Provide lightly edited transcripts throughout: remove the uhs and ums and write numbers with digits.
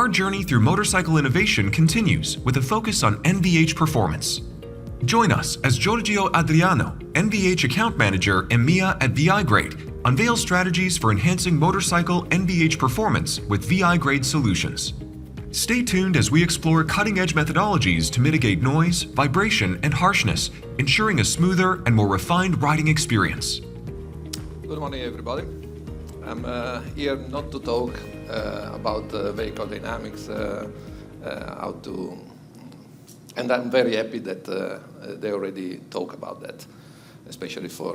Our journey through motorcycle innovation continues with a focus on NVH performance. Join us as Giorgio Adriano, NVH Account Manager EMEA at VI Grade, unveils strategies for enhancing motorcycle NVH performance with VI Grade solutions. Stay tuned as we explore cutting-edge methodologies to mitigate noise, vibration, and harshness, ensuring a smoother and more refined riding experience. Good morning, everybody. I'm here not to talk about vehicle dynamics, and I'm very happy that they already talk about that, especially for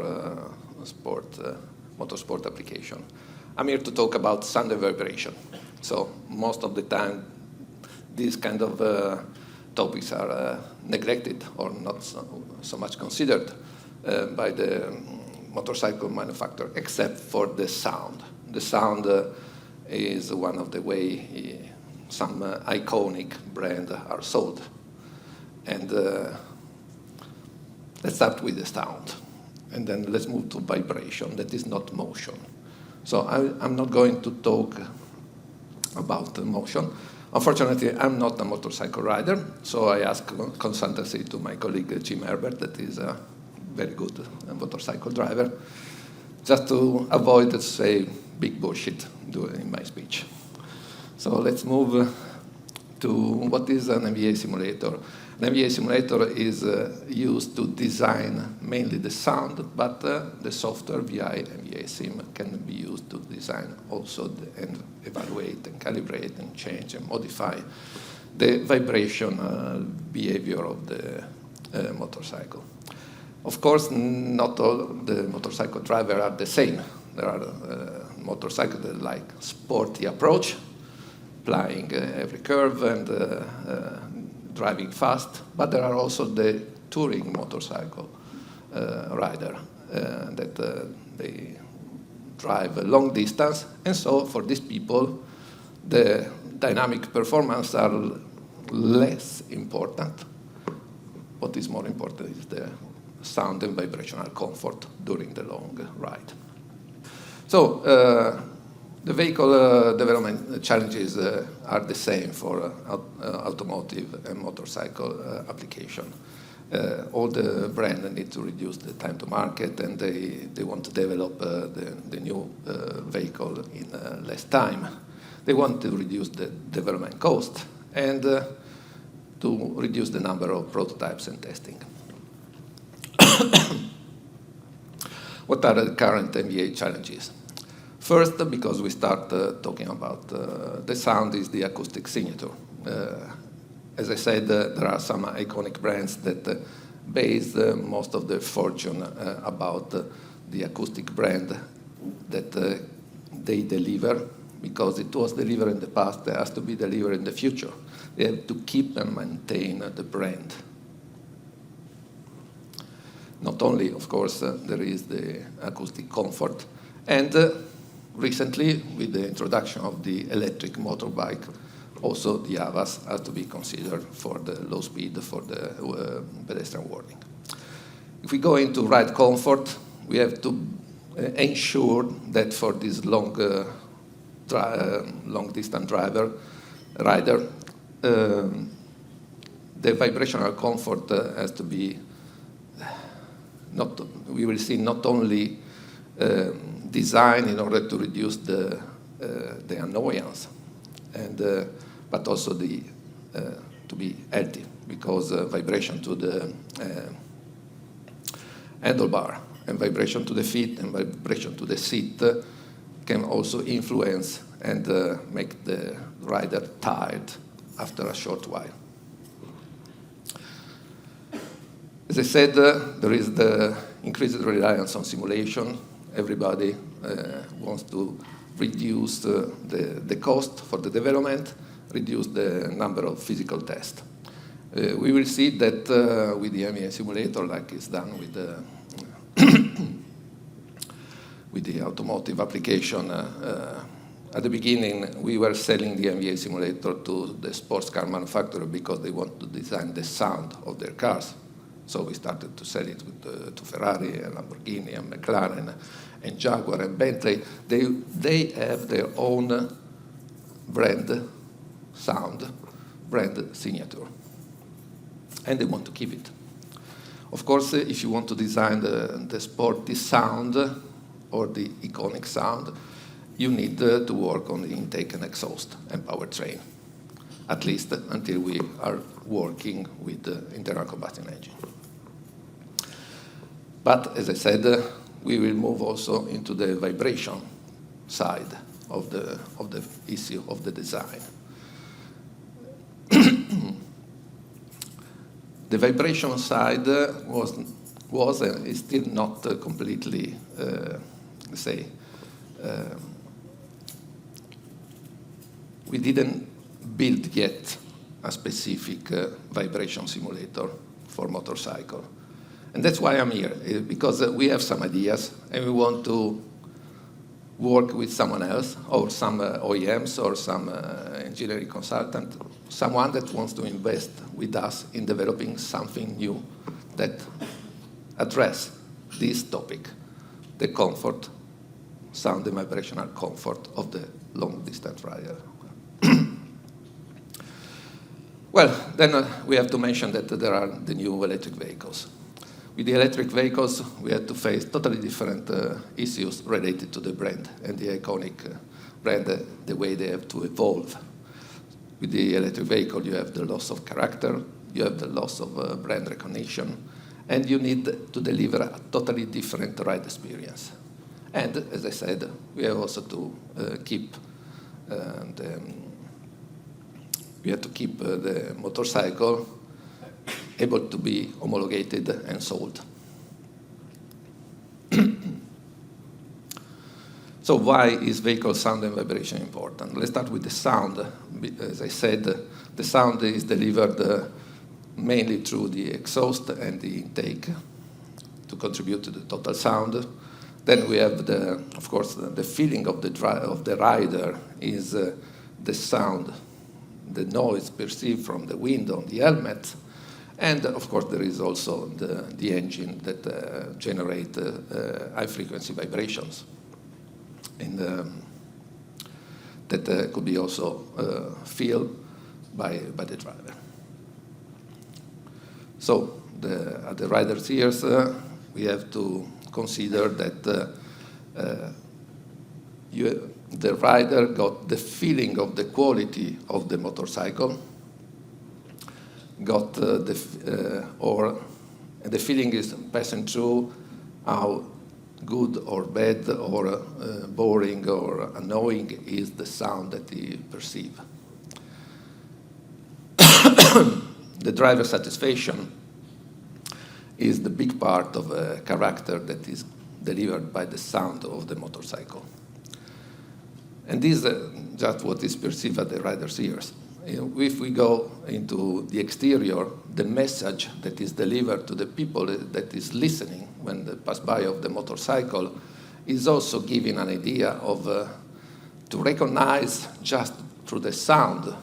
motorsport application. I'm here to talk about sound and vibration. So most of the time, these kind of topics are neglected or not so much considered by the motorcycle manufacturer, except for the sound. The sound is one of the way some iconic brands are sold. And let's start with the sound. And then let's move to vibration, that is not motion. So I'm not going to talk about motion. Unfortunately, I'm not a motorcycle rider, so I ask consultancy to my colleague Jim Herbert, that is a very good motorcycle driver, just to avoid, let's say, big bullshit in my speech. So let's move to what is an NVH simulator. An NVH simulator is used to design mainly the sound, but the software VI NVH sim can be used to design also and evaluate and calibrate and change and modify the vibration behavior of the motorcycle. Of course, not all the motorcycle drivers are the same. There are motorcycles that like sporty approach, flying every curve and driving fast, but there are also the touring motorcycle rider that they drive a long distance, and so for these people, the dynamic performance are less important. What is more important is the sound and vibrational comfort during the long ride. So the vehicle development challenges are the same for automotive and motorcycle application. All the brands need to reduce the time to market, and they want to develop the new vehicle in less time. They want to reduce the development cost and to reduce the number of prototypes and testing. What are the current NVH challenges? First, because we start talking about the sound, is the acoustic signature. As I said, there are some iconic brands that base most of their fortune about the acoustic brand that they deliver, because it was delivered in the past, it has to be delivered in the future. They have to keep and maintain the brand. Not only, of course, there is the acoustic comfort, and recently, with the introduction of the electric motorbike, also the AVAS has to be considered for the low speed, for the pedestrian warning. If we go into ride comfort, we have to ensure that for this long-distance rider, the vibrational comfort has to be we will see not only design in order to reduce the annoyance, but also to be healthy, because vibration to the handlebar and vibration to the feet and vibration to the seat can also influence and make the rider tired after a short while. As I said, there is the increased reliance on simulation. Everybody wants to reduce the cost for the development, reduce the number of physical tests. We will see that with the EMEA simulator, like it's done with the with the automotive application. At the beginning, we were selling the EMEA simulator to the sports car manufacturer because they want to design the sound of their cars. So we started to sell it to Ferrari and Lamborghini and McLaren and Jaguar and Bentley. They have their own brand sound brand signature. And they want to keep it. Of course, if you want to design the sporty sound or the iconic sound, you need to work on the intake and exhaust and powertrain, at least until we are working with the internal combustion engine. But as I said, we will move also into the vibration side of the issue of the design. The vibration side was and is still not completely, we didn't build yet a specific vibration simulator for motorcycle. And that's why I'm here, because we have some ideas and we want to work with someone else, or some OEMs, or some engineering consultant, someone that wants to invest with us in developing something new that address this topic, the comfort, sound and vibrational comfort of the long-distance rider. Well, then we have to mention that there are the new electric vehicles. With the electric vehicles, we had to face totally different issues related to the brand and the iconic brand, the way they have to evolve. With the electric vehicle, you have the loss of character, you have the loss of brand recognition, and you need to deliver a totally different ride experience. And as I said, we have also to keep the motorcycle able to be homologated and sold. So why is vehicle sound and vibration important? Let's start with the sound. As I said, the sound is delivered mainly through the exhaust and the intake to contribute to the total sound. Then we have, of course, the feeling of the rider is the sound, the noise perceived from the window on the helmet. And of course, there is also the engine that generate high-frequency vibrations, that could be also felt by the driver. So at the rider's ears, we have to consider that the rider got the feeling of the quality of the motorcycle, got the feeling is passing through how good or bad or boring or annoying is the sound that he perceives. The driver satisfaction is the big part of a character that is delivered by the sound of the motorcycle. And this is just what is perceived at the rider's ears. If we go into the exterior, the message that is delivered to the people that is listening when they pass by of the motorcycle is also giving an idea of to recognize just through the sound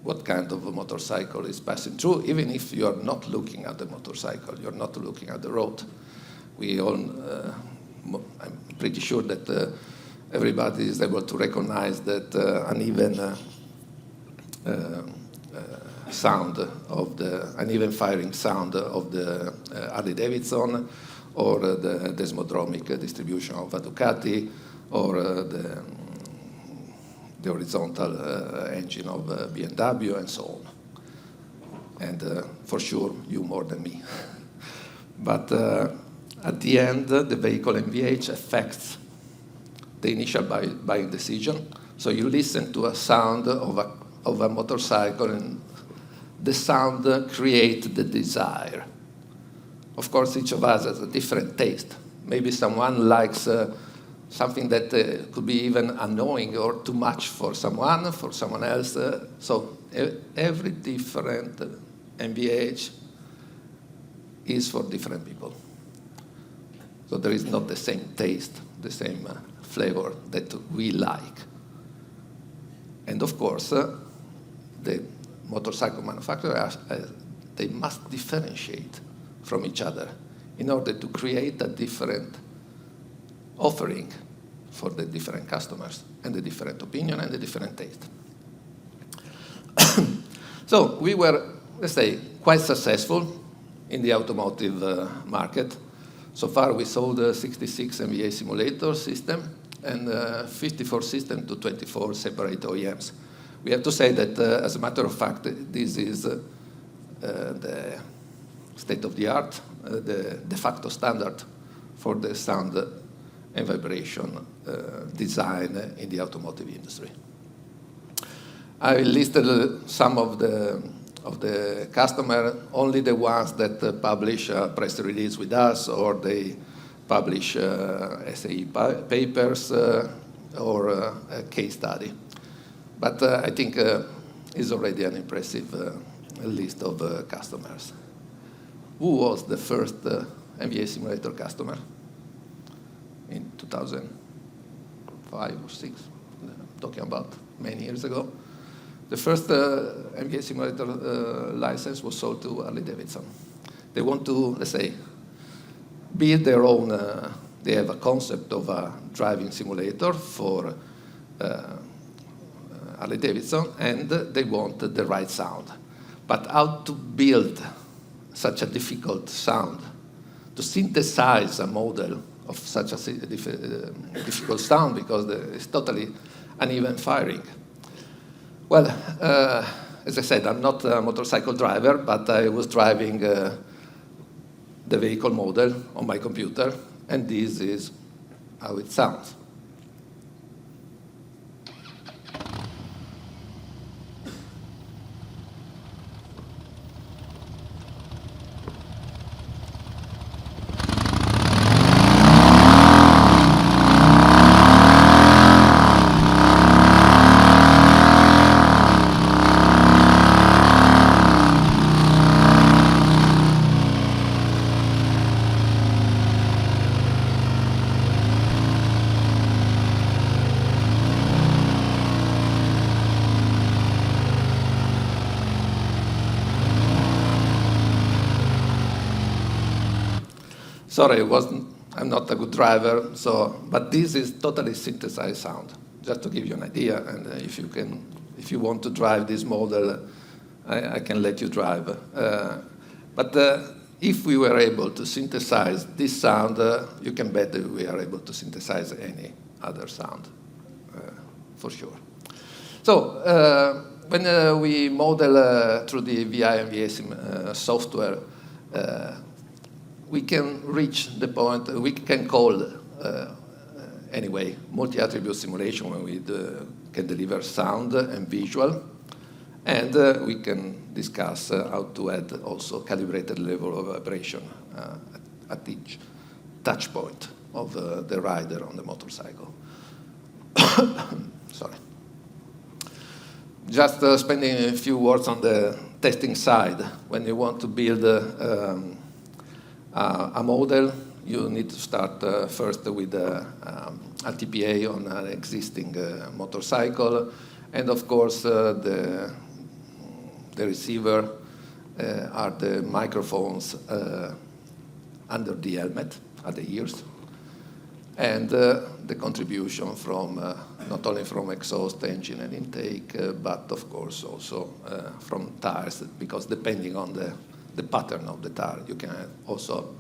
what kind of a motorcycle is passing through, even if you are not looking at the motorcycle, you're not looking at the road. We all, I'm pretty sure that everybody is able to recognize that uneven sound of an even firing sound of the Harley-Davidson, or the desmodromic distribution of a Ducati, or the horizontal engine of BMW, and so on. And for sure, you more than me. But at the end, the vehicle NVH affects the initial buying decision. So you listen to a sound of a motorcycle, and the sound creates the desire. Of course, each of us has a different taste. Maybe someone likes something that could be even annoying or too much for someone else. So every different NVH is for different people. So there is not the same taste, the same flavor that we like. And of course, the motorcycle manufacturers, they must differentiate from each other in order to create a different offering for the different customers and the different opinion and the different taste. So we were, let's say, quite successful in the automotive market. So far, we sold 66 NVH simulator system and 54 systems to 24 separate OEMs. We have to say that, as a matter of fact, this is the state of the art, the de facto standard for the sound and vibration design in the automotive industry. I listed some of the customers, only the ones that publish a press release with us, or they publish SAE papers or a case study. But I think it's already an impressive list of customers. Who was the first NVH simulator customer in 2005 or 6? I'm talking about many years ago. The first NVH simulator license was sold to Harley-Davidson. They want to, let's say, build their own, they have a concept of a driving simulator for Harley-Davidson, and they want the right sound. But how to build such a difficult sound, to synthesize a model of such a difficult sound, because it's totally uneven firing. Well, as I said, I'm not a motorcycle driver, but I was driving the vehicle model on my computer, and this is how it sounds. Sorry, I'm not a good driver, but this is totally synthesized sound, just to give you an idea. And if you want to drive this model, I can let you drive. But if we were able to synthesize this sound, you can bet that we are able to synthesize any other sound, for sure. So when we model through the VI and VA software, we can reach the point, we can call, anyway, multi-attribute simulation when we can deliver sound and visual. And we can discuss how to add also calibrated level of vibration at each touch point of the rider on the motorcycle. Sorry. Just spending a few words on the testing side. When you want to build a model, you need to start first with a TPA on an existing motorcycle, and of course the receiver are the microphones under the helmet at the ears, and the contribution from not only from exhaust, engine, and intake, but of course also from tires, because depending on the pattern of the tire, you can have also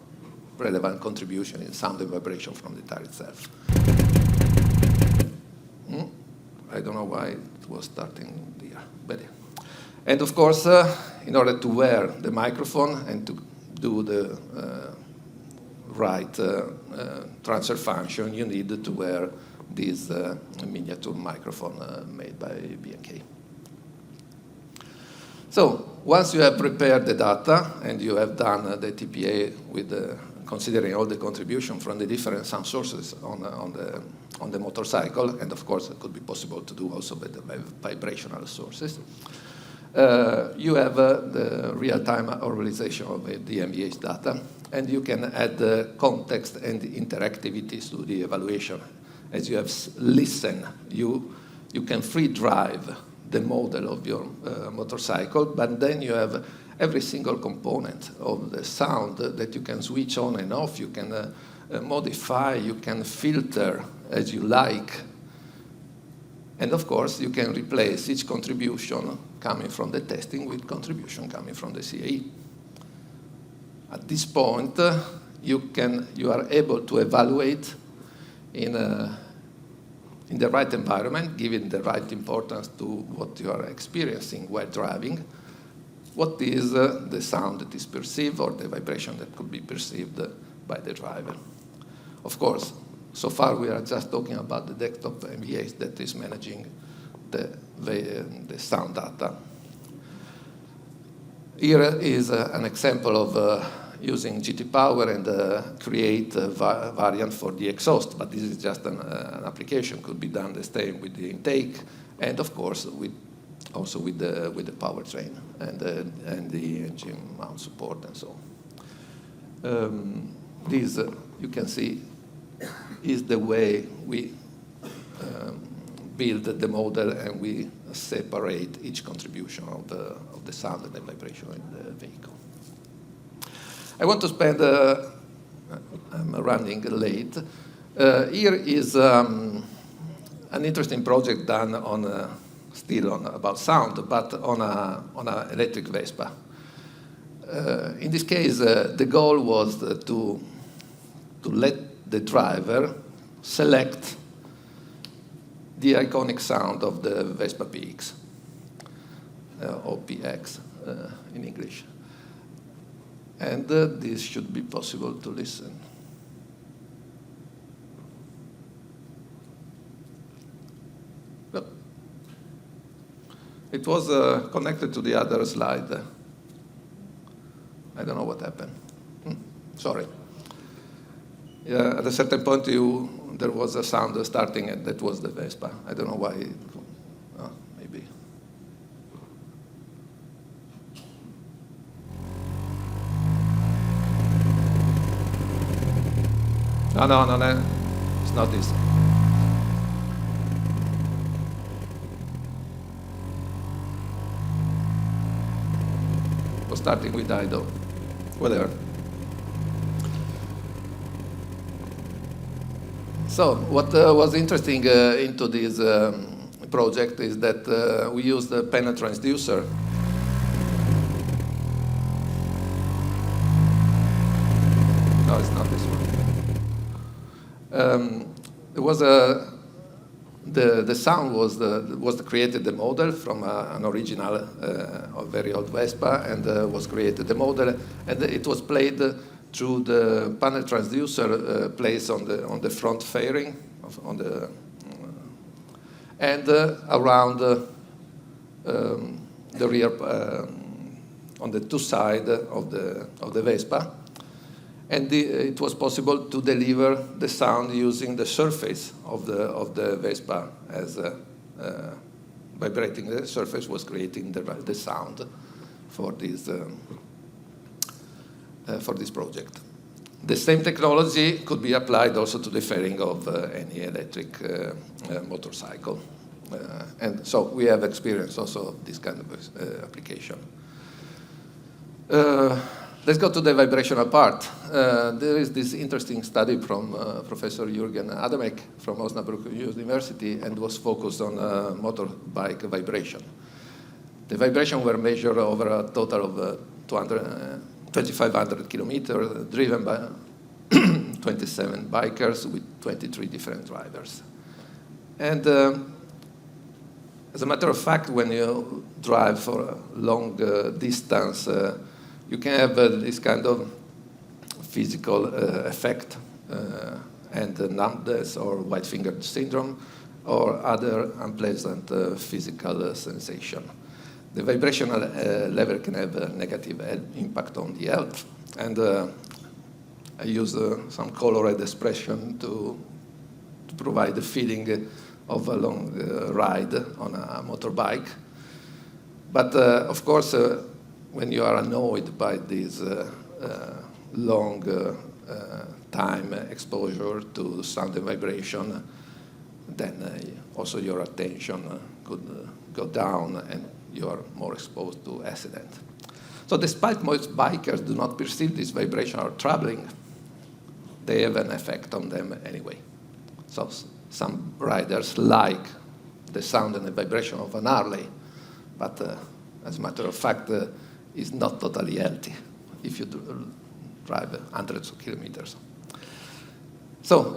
relevant contribution in sound and vibration from the tire itself. I don't know why it was starting here, but yeah. And of course, in order to wear the microphone and to do the right transfer function, you need to wear this miniature microphone made by B&K. So once you have prepared the data and you have done the TPA with considering all the contribution from the different sound sources on the motorcycle, and of course it could be possible to do also with the vibrational sources, you have the real-time organization of the NVH data, and you can add context and interactivities to the evaluation. As you have listened, you can free drive the model of your motorcycle, but then you have every single component of the sound that you can switch on and off, you can modify, you can filter as you like. And of course, you can replace each contribution coming from the testing with contribution coming from the CAE. At this point, you are able to evaluate in the right environment, giving the right importance to what you are experiencing while driving, what is the sound that is perceived or the vibration that could be perceived by the driver. Of course, so far we are just talking about the desktop NVH that is managing the sound data. Here is an example of using GT Power and create a variant for the exhaust, but this is just an application. Could be done the same with the intake, and of course also with the powertrain and the engine mount support and so on. This you can see is the way we build the model, and we separate each contribution of the sound and the vibration in the vehicle. I want to spend, I'm running late. Here is an interesting project done about sound, but on an electric Vespa. In this case, the goal was to let the driver select the iconic sound of the Vespa PX, or PX in English. And this should be possible to listen. Well, it was connected to the other slide. I don't know what happened. Sorry. At a certain point, there was a sound starting, and that was the Vespa. I don't know why. Maybe. No. It's not this. It was starting with idle. Whatever. So what was interesting into this project is that we used the panel transducer. No, it's not this one. It was the sound was created the model from an original, a very old Vespa, and was created the model, and it was played through the panel transducer placed on the front fairing, and around the rear, on the two sides of the Vespa. And it was possible to deliver the sound using the surface of the Vespa, as vibrating the surface was creating the sound for this project. The same technology could be applied also to the fairing of any electric motorcycle. And so we have experience also of this kind of application. Let's go to the vibrational part. There is this interesting study from Professor Jürgen Adamek from Osnabrück University, and was focused on motorbike vibration. The vibration were measured over a total of 2,500 kilometers, driven by 27 bikers with 23 different drivers. And as a matter of fact, when you drive for a long distance, you can have this kind of physical effect and numbness or white-fingered syndrome or other unpleasant physical sensation. The vibrational level can have a negative impact on the health. And I use some colored expression to provide the feeling of a long ride on a motorbike. But of course, when you are annoyed by this long time exposure to sound and vibration, then also your attention could go down and you are more exposed to accident. So despite most bikers do not perceive this vibration or troubling, they have an effect on them anyway. So some riders like the sound and the vibration of an Harley, but as a matter of fact, it's not totally healthy if you drive hundreds of kilometers. So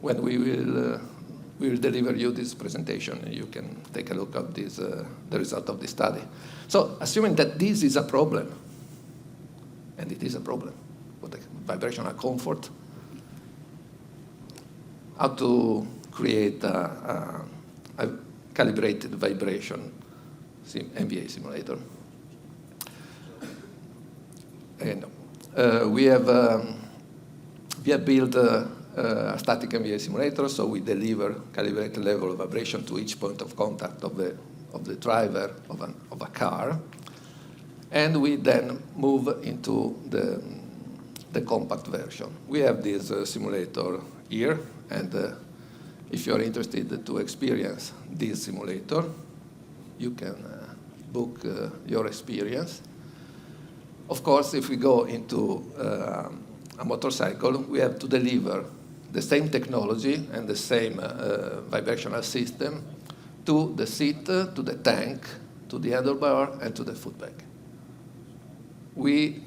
when we will deliver you this presentation, you can take a look at this, the result of the study. So assuming that this is a problem, and it is a problem, with the vibrational comfort, how to create a calibrated vibration NVH simulator. And we have built a static NVH simulator, so we deliver calibrated level of vibration to each point of contact of the driver of a car, and we then move into the compact version. We have this simulator here, and if you're interested to experience this simulator, you can book your experience. Of course, if we go into a motorcycle, we have to deliver the same technology and the same vibrational system to the seat, to the tank, to the handlebar, and to the footbag. We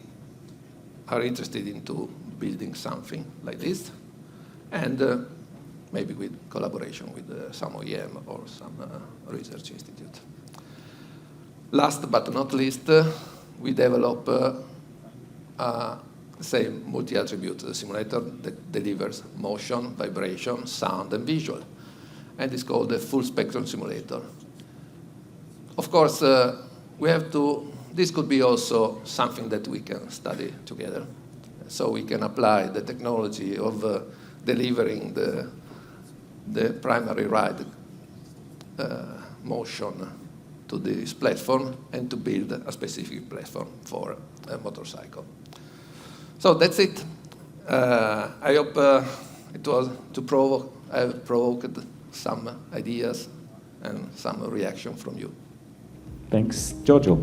are interested into building something like this, and maybe with collaboration with some OEM or some research institute. Last but not least, we develop the same multi-attribute simulator that delivers motion, vibration, sound, and visual, and it's called the full spectrum simulator. Of course, this could be also something that we can study together, so we can apply the technology of delivering the primary ride motion to this platform and to build a specific platform for a motorcycle. So that's it. I hope it was I have provoked some ideas and some reaction from you. Thanks, Giorgio.